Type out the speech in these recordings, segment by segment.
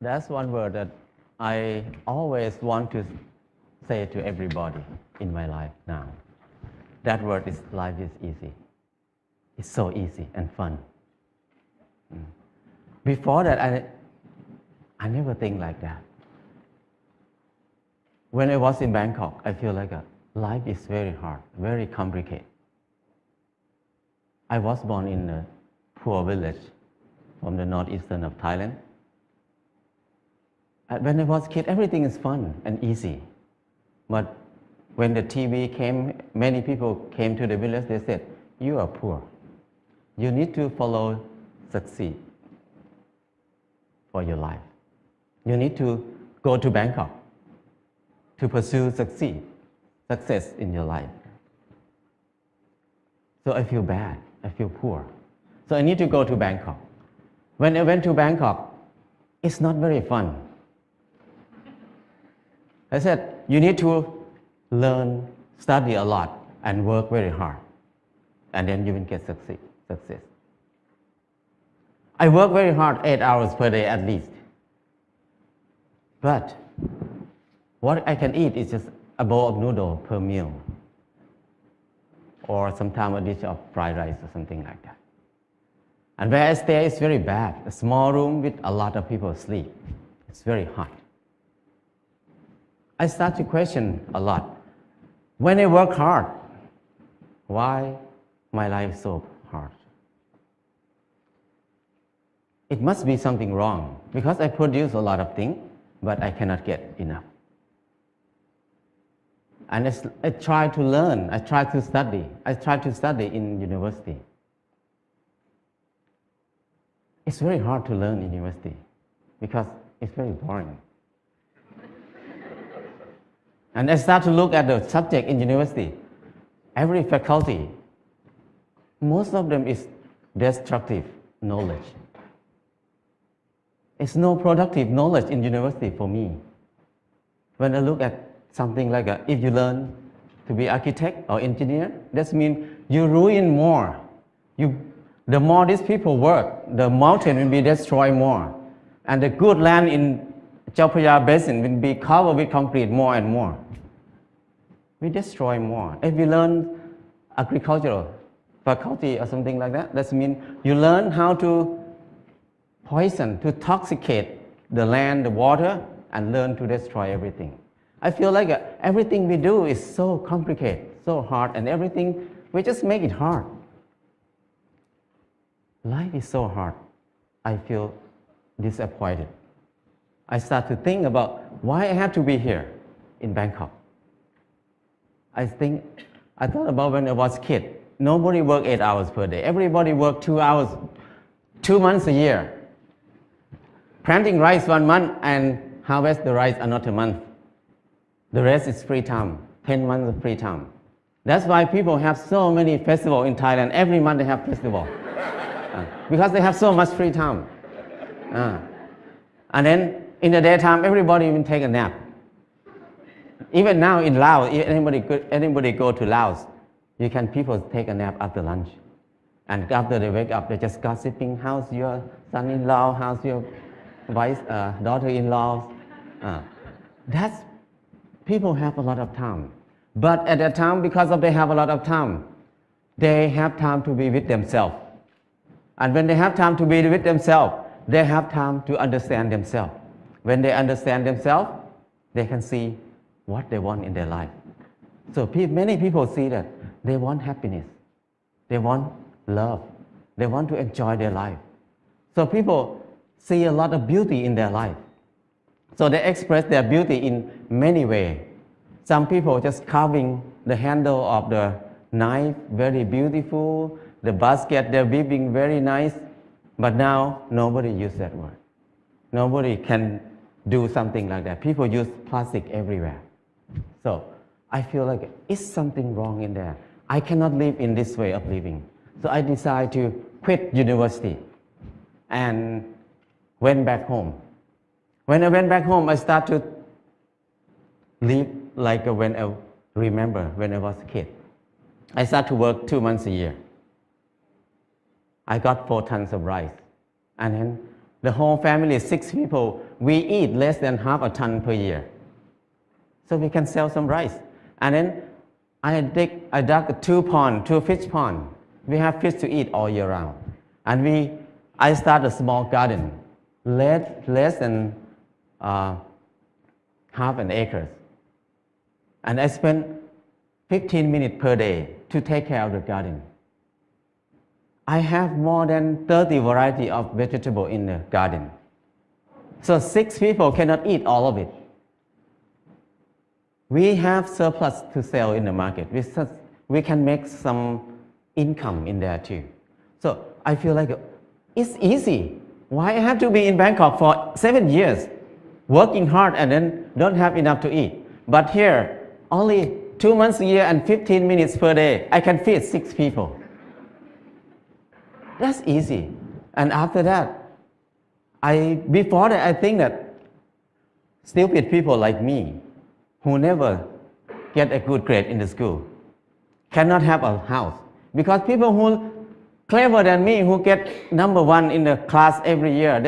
That's one word that I always want to say to everybody in my life now. That word is life is easy. It's so easy and fun. Before that, I never think like that. When I was in Bangkok, I feel like life is very hard, very complicated. I was born in a poor village from the northeastern of Thailand. And when I was a kid, everything is fun and easy. But when the TV came, many people came to the village, they said, "You are poor. You need to follow succeed for your life. You need to go to Bangkok to pursue success in your life." So I feel bad, I feel poor. So I need to go to Bangkok. When I went to Bangkok, it's not very fun. I said, you need to learn, study a lot, and work very hard. And then you will get success. I work very hard, 8 hours per day at least. But what I can eat is just a bowl of noodle per meal. Or sometimes a dish of fried rice or something like that. And where I stay is very bad. A small room with a lot of people sleep. It's very hot. I start to question a lot. When I work hard, why my life is so hard? It must be something wrong because I produce a lot of things, but I cannot get enough. And I try to learn, I try to study. I try to study in university. It's very hard to learn in university because it's very boring. And I start to look at the subject in university. Every faculty, most of them is destructive knowledge. It's no productive knowledge in university for me. When I look at something like if you learn to be architect or engineer, that means you ruin more. The more these people work, the mountain will be destroyed more. And the good land in Chao Phraya Basin will be covered with concrete more and more. We destroy more. If we learn agricultural faculty or something like that, that means you learn how to poison, to toxicate the land, the water, and learn to destroy everything. I feel like everything we do is so complicated, so hard, and everything, we just make it hard. Life is so hard. I feel disappointed. I start to think about why I have to be here in Bangkok. I thought about when I was a kid. Nobody worked 8 hours per day. Everybody worked 2 hours, 2 months a year. Planting rice 1 month and harvest the rice another month. The rest is free time, 10 months of free time. That's why people have so many festivals in Thailand. Every month they have festival. Because they have so much free time. And then in the daytime, everybody will take a nap. Even now in Laos, anybody go to Laos, people take a nap after lunch. And after they wake up, they're just gossiping, how's your son-in-law, how's your daughter-in-law. People have a lot of time. But at that time, because they have a lot of time, they have time to be with themselves. And when they have time to be with themselves, they have time to understand themselves. When they understand themselves, they can see what they want in their life. So many people see that they want happiness. They want love. They want to enjoy their life. So people see a lot of beauty in their life. So they express their beauty in many ways. Some people just carving the handle of the knife, very beautiful. The basket, they're weaving very nice. But now, nobody uses that word. Nobody can do something like that. People use plastic everywhere. So I feel like it's something wrong in there. I cannot live in this way of living. So I decided to quit university and went back home. When I went back home, I started to live like when I remember when I was a kid. I started to work 2 months a year. I got 4 tons of rice. And then The whole family, 6 people, we eat less than half a ton per year. So we can sell some rice. And then I dug 2 ponds, 2 fish ponds. We have fish to eat all year round. And I started a small garden, less than half an acre. And I spent 15 minutes per day to take care of the garden. I have more than 30 varieties of vegetable in the garden. So 6 people cannot eat all of it. We have surplus to sell in the market. We can make some income in there too. So I feel like it's easy. Why I have to be in Bangkok for 7 years, working hard and then don't have enough to eat? But here, only 2 months a year and 15 minutes per day, I can feed 6 people. That's easy. And after that, before that, I think that stupid people like me, who never get a good grade in the school, cannot have a house. Because people who clever than me, who get number 1 in the class every year,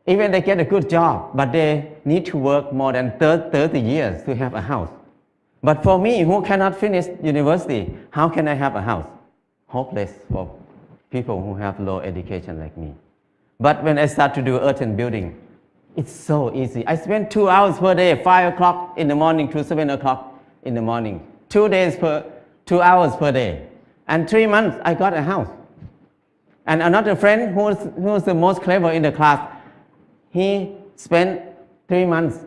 even they get a good job, but they need to work more than 30 years to have a house. But for me, who cannot finish university, how can I have a house? Hopeless for people who have low education like me. But when I start to do earth and building, it's so easy. I spend 2 hours per day, 5 o'clock in the morning to 7 o'clock in the morning. 2 hours per day. And 3 months, I got a house. And another friend who was the most clever in the class, he spent 3 months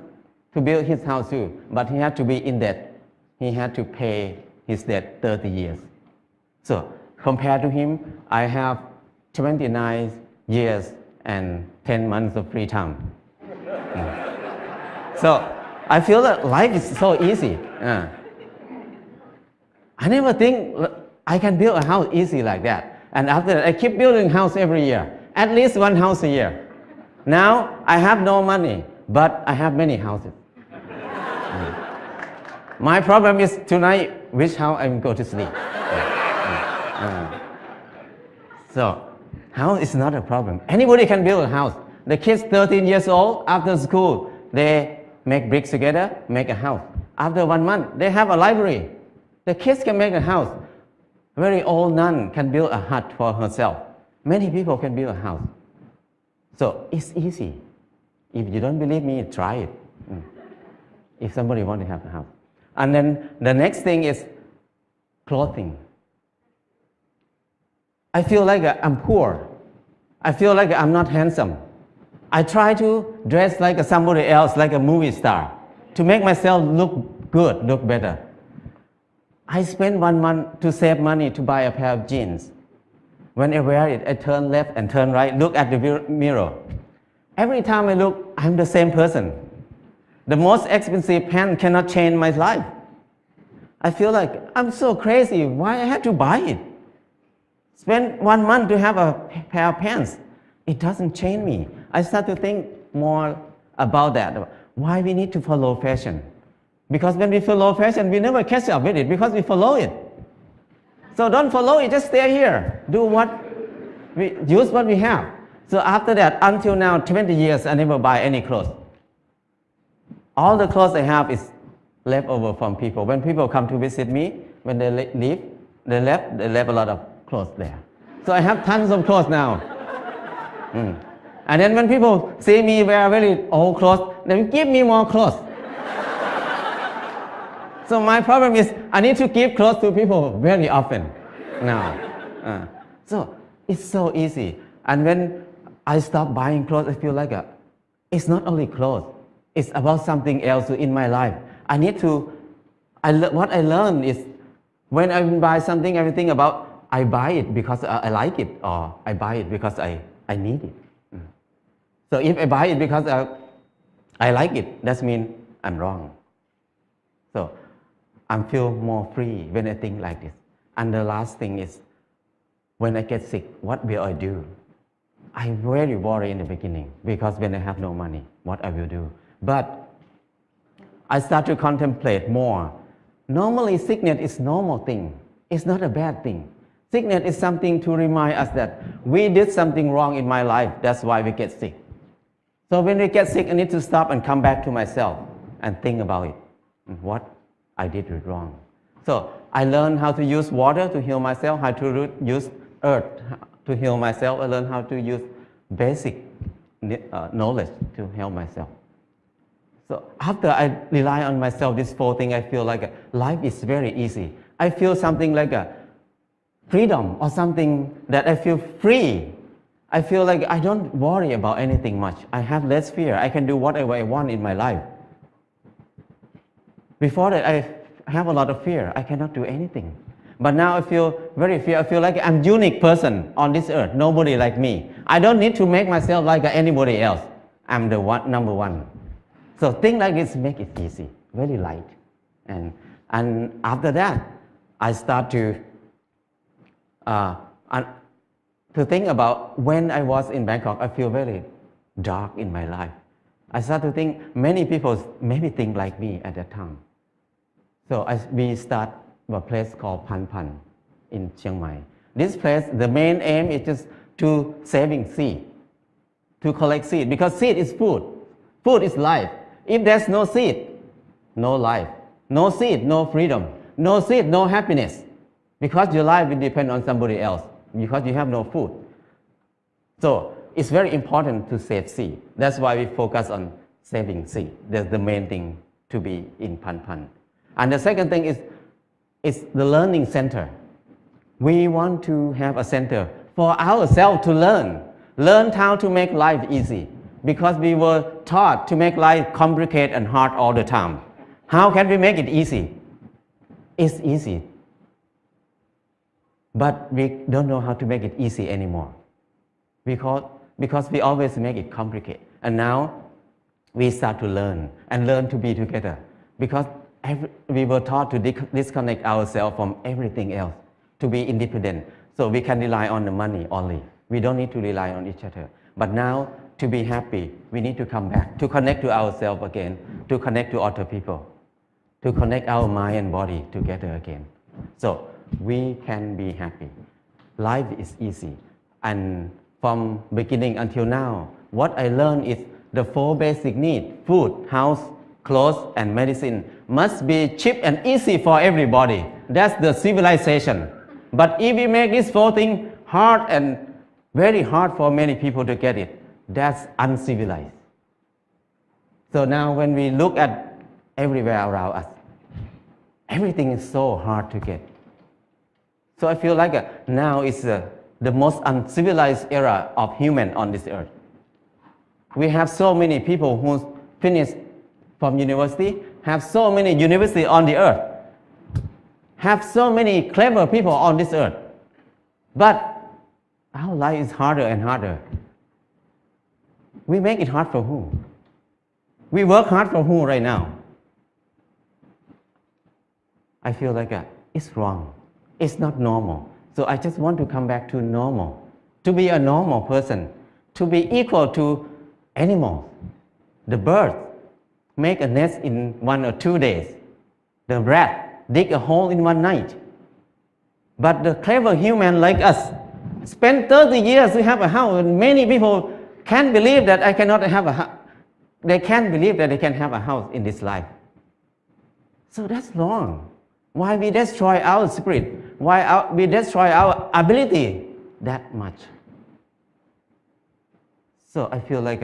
to build his house too, but he had to be in debt. He had to pay his debt 30 years. So compared to him, I have 29 years and 10 months of free time. So I feel that life is so easy. I never think I can build a house easy like that. And after that, I keep building house every year, at least 1 house a year. Now I have no money, but I have many houses. My problem is tonight, which house I'm going to sleep. So house is not a problem. Anybody can build a house. The kids 13 years old, after school, they make bricks together, make a house. After 1 month, they have a library. The kids can make a house. A very old nun can build a hut for herself. Many people can build a house. So it's easy. If you don't believe me, try it. If somebody wants to have a house. And then the next thing is clothing. I feel like I'm poor. I feel like I'm not handsome. I try to dress like somebody else, like a movie star, to make myself look good, look better. I spend 1 month to save money to buy a pair of jeans. When I wear it, I turn left and turn right, look at the mirror. Every time I look, I'm the same person. The most expensive pants cannot change my life. I feel like I'm so crazy. Why I have to buy it? Spend 1 month to have a pair of pants. It doesn't change me. I start to think more about that. Why we need to follow fashion? Because when we follow fashion, we never catch up with it because we follow it. So don't follow it, just stay here. Use what we have. So after that, until now, 20 years, I never buy any clothes. All the clothes I have is left over from people. When people come to visit me, when they leave, they left a lot of clothes there. So I have tons of clothes now. And then when people see me wear very old clothes, they give me more clothes. So my problem is I need to give clothes to people very often now. So it's so easy. And when I stop buying clothes, I feel like it's not only clothes. It's about something else in my life. What I learned is when I buy something, everything about I buy it because I like it, or I buy it because I need it. So if I buy it because I like it, that means I'm wrong. So I feel more free when I think like this. And the last thing is, when I get sick, what will I do? I very worry in the beginning because when I have no money, what I will do. But I start to contemplate more. Normally, sickness is normal thing. It's not a bad thing. Sickness is something to remind us that we did something wrong in my life. That's why we get sick. So when we get sick, I need to stop and come back to myself and think about it. What I did wrong. So I learned how to use water to heal myself, how to use earth to heal myself. I learned how to use basic knowledge to help myself. So after I rely on myself, this 4 things, I feel like life is very easy. I feel something like a freedom or something that I feel free. I feel like I don't worry about anything much. I have less fear. I can do whatever I want in my life. Before that, I have a lot of fear. I cannot do anything. But now I feel very fear. I feel like I'm a unique person on this earth. Nobody like me. I don't need to make myself like anybody else. I'm the number one. So things like this make it easy, very light. And after that, I start to think about when I was in Bangkok, I feel very dark in my life. I start to think many people maybe think like me at that time. So we start a place called Pan Pan in Chiang Mai. This place, the main aim is just to saving seed, to collect seed, because seed is food. Food is life. If there's no seed, no life. No seed, no freedom. No seed, no happiness. Because your life will depend on somebody else, because you have no food. So it's very important to save seed. That's why we focus on saving seed. That's the main thing to be in Pan Pan. And the second thing is the learning center. We want to have a center for ourselves to learn how to make life easy, because we were taught to make life complicated and hard all the time. How can we make it easy? It's easy, but we don't know how to make it easy anymore, because we always make it complicated. And now we start to learn to be together, because we were taught to disconnect ourselves from everything else, to be independent. So we can rely on the money only. We don't need to rely on each other. But now, to be happy, we need to come back, to connect to ourselves again, to connect to other people, to connect our mind and body together again. So we can be happy. Life is easy. And from beginning until now, what I learned is the 4 basic needs: food, house, clothes, and medicine must be cheap and easy for everybody. That's the civilization. But if we make these 4 things hard and very hard for many people to get it, that's uncivilized. So now when we look at everywhere around us, everything is so hard to get. So I feel like now is the most uncivilized era of human on this earth. We have so many people who finished from university, have so many universities on the earth, have so many clever people on this earth. But our life is harder and harder. We make it hard for who? We work hard for who right now? I feel like it's wrong. It's not normal. So I just want to come back to normal, to be a normal person, to be equal to animals. The birds make a nest in 1 or 2 days. The rat dig a hole in 1 night. But the clever human like us spend 30 years to have a house. And many people can't believe that I cannot have a house. They can't believe that they can have a house in this life. So that's wrong. Why we destroy our spirit? Why we destroy our ability that much? So I feel like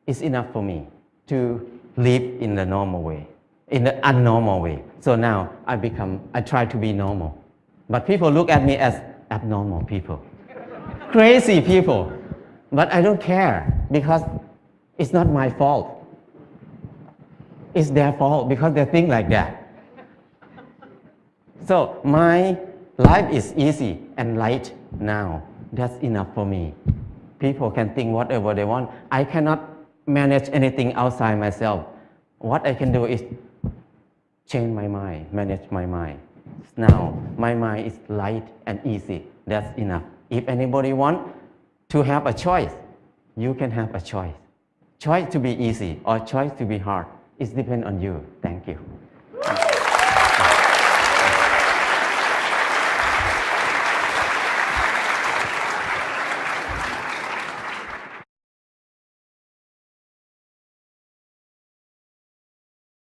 it's enough for me to live in the normal way, in the unnormal way. So now I try to be normal. But people look at me as abnormal people, crazy people. But I don't care, because it's not my fault. It's their fault because they think like that. So my life is easy and light now. That's enough for me. People can think whatever they want. I cannot manage anything outside myself. What I can do is change my mind, manage my mind. Now my mind is light and easy. That's enough. If anybody wants to have a choice, you can have a choice. Choice to be easy or choice to be hard. It depends on you. Thank you.